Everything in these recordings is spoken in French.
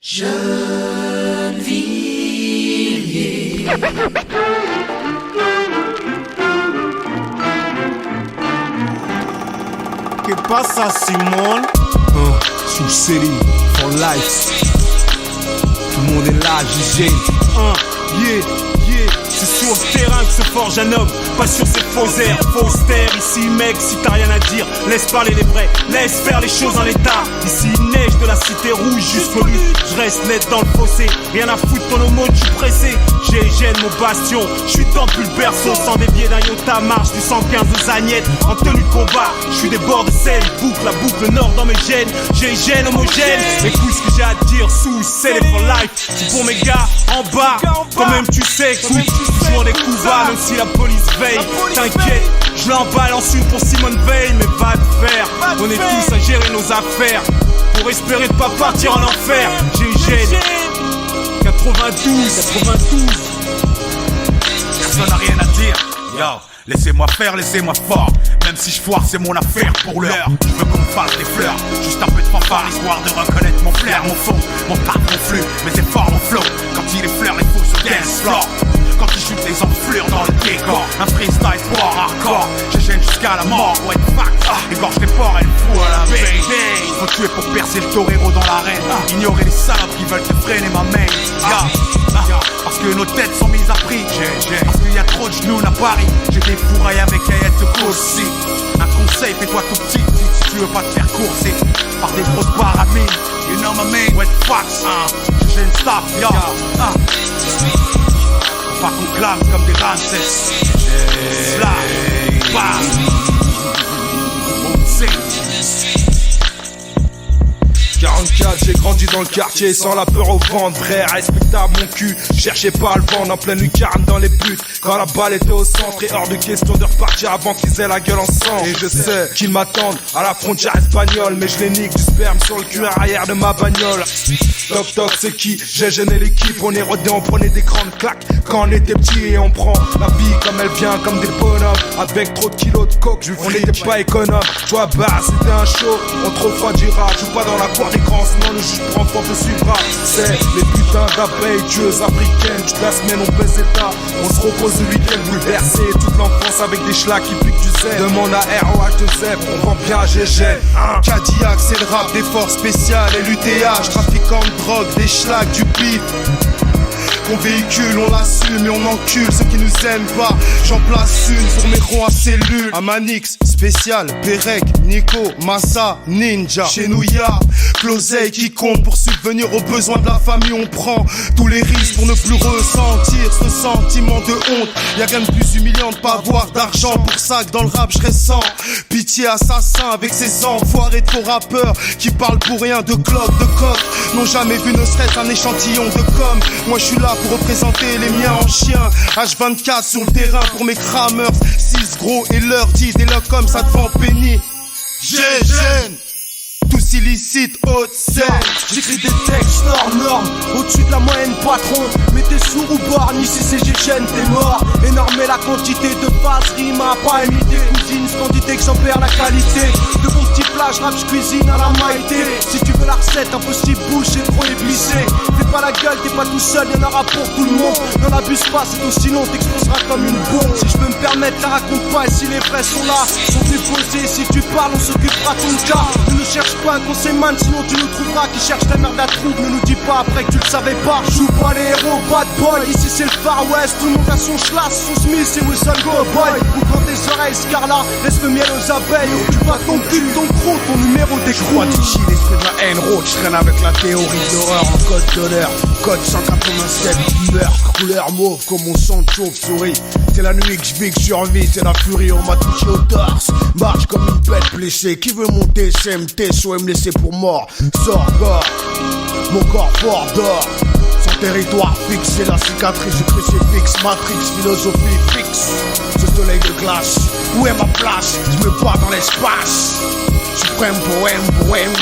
Gennevilliers. Que pasa, Simone? Sous City for life. Tout le monde est là, JG. C'est sur le terrain que se forge un homme, pas sur ses faux airs, fausses terres. Ici mec, si t'as rien à dire, laisse parler les vrais, laisse faire les choses en état. Ici il neige de la cité rouge jusqu'au lit. Je reste net dans le fossé, rien à foutre ton homo, je suis pressé. Gêne mon bastion, je suis dans le berceau, sans dévier d'un iota, marche du 115 aux agnettes. En tenue de combat, je suis des bords de sel, boucle la boucle nord dans mes gènes. Gêne homogène, écoute ce que j'ai à te dire, sous c'est les for life. C'est pour mes gars en bas, quand même tu sais, écoute. Toujours des coups bas, même si la police veille. T'inquiète, je l'en balance une pour Simone Veil. Mais va te faire, on est tous à gérer nos affaires pour espérer de pas partir en enfer. Gêne 92. Personne n'a rien à dire. Yo, laissez-moi faire, laissez-moi fort. Même si je foire, c'est mon affaire pour l'heure. Je veux qu'on me fasse des fleurs, juste un peu de fanfare, histoire de reconnaître mon flair, mon fond, mon taf, mon flux, mes efforts, mon flow. Quand il effleure les fous sur dance floor, quand il chute les enflures dans le décor. Un freestyle sport hardcore, je gêne jusqu'à la mort pour être fact. Égorge les porcs et le fou à la baby. Faut tuer pour percer le torero dans l'arène. Ignorer les salopes qui veulent te freiner ma main. Parce que nos têtes sont mises à prix. Parce qu'il y a trop de genoux à Paris. J'ai des fourrailles avec Ayette de aussi. Un conseil, fais-toi tout petit si tu veux pas te faire courser par des grosses baramines. You know my man, wet fox, j'ai une staff, yo. Faut pas qu'on clame comme des Ramsès. Slap, bam. On sait. 44, j'ai grandi dans le quartier sans la peur au ventre, vrai, respectable mon cul, cherchez pas à le vendre en pleine lucarne dans les buts, quand la balle était au centre et hors de question de repartir avant qu'ils aient la gueule ensemble. Et je sais qu'ils m'attendent à la frontière espagnole, mais je les nique du sperme sur le cul arrière de ma bagnole. Toc toc, c'est qui? J'ai gêné l'équipe, on est rodé, on prenait des grandes claques quand on était petit et on prend la vie comme elle vient, comme des bonhommes, avec trop de kilos de coke, on n'était pas économe. Toi bah c'était un show, on te refroidira, joue pas dans la cour d'écran, sinon le juge prend fort te suivra. C'est les putains d'abeilles tueuses africaines, toute la semaine on baisse état, on se repose le week-end bouleversé, toute l'enfance avec des schlacs qui piquent du zèle. Demande à ROH2Z, on vend bien à GG. Cadillac c'est le rap des forces spéciales et l'UTH, trafiquant de drogue, des schlacs, du bif. Qu'on véhicule, on l'assume et on encule ceux qui nous aiment pas. J'en place une pour mes ronds à cellules. Amanix, spécial, Pérec, Nico, Massa, Ninja. Chez nous y'a l'oseille qui compte pour subvenir aux besoins de la famille. On prend tous les risques pour ne plus ressentir ce sentiment de honte. Y'a rien de plus humiliant de pas avoir d'argent. Pour ça que dans le rap je ressens pitié assassin avec ces enfoirés de faux rappeurs qui parlent pour rien de clope, de coq. N'ont jamais vu ne serait-ce un échantillon de com. Moi je suis là pour représenter les miens en chien. H24 sur le terrain pour mes crameurs. 6 gros et leur dit des locks comme ça te vend pénis. Gêne tous illicites, haute scène. J'écris des textes normes, au-dessus de la moyenne patron. Mais t'es sourd ou borgne, ici c'est Gégène, t'es mort. Énorme est la quantité de phase, rime à pas imiter. Cousine, splendide exemplaire, la qualité. De bons petits plats, je rappe, je cuisine à la maïté. Si tu veux la recette, impossible, bouche, c'est trop éblissé. Fais pas la gueule, t'es pas tout seul, y'en aura pour tout le monde. N'en abuse pas, c'est aussi long, t'exploseras comme une bombe. Si je peux me permettre, la raconte pas, et si les vrais sont là, sont plus posés. Si tu parles, on s'occupera de ton cas. Ne nous cherche pas qu'on s'émane, sinon tu nous trouveras. Qui cherche ta merde à trouble, ne nous dis pas après que tu le savais pas. Joue pas les héros, bad boy, ici c'est le Far West. Tout le monde a son schlass, son Smith et Wilson Go Boy. Ouvre tes oreilles, Scarla, laisse le miel aux abeilles. Occupe pas ton cul, ton croc, ton numéro d'écrou. Ici l'esprit de la haine rôde, je traîne avec la théorie de l'horreur en code d'honneur. Code 187, meurtre, couleur mauve comme mon sang de chauve-souris. C'est la nuit que je vis, que je survis, c'est la furie, on m'a touché au torse. Marche comme une bête blessée, qui veut monter CMT, soit me laisser pour mort. Sors corps, mon corps fort d'or. Son territoire fixe, c'est la cicatrice du crucifix. Matrix, philosophie fixe. Ce soleil de glace, où est ma place? Je me bats dans l'espace. Suprême poème,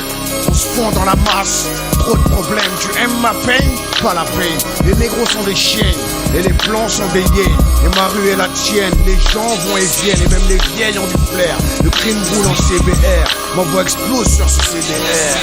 on se fond dans la masse. Trop de problèmes, tu aimes ma peine? Pas la peine. Les négros sont des chiens et les blancs sont des hyènes. Et ma rue est la tienne, les gens vont et viennent. Et même les vieilles ont du flair. Le crime roule en CBR, ma voix explose sur ce CDR.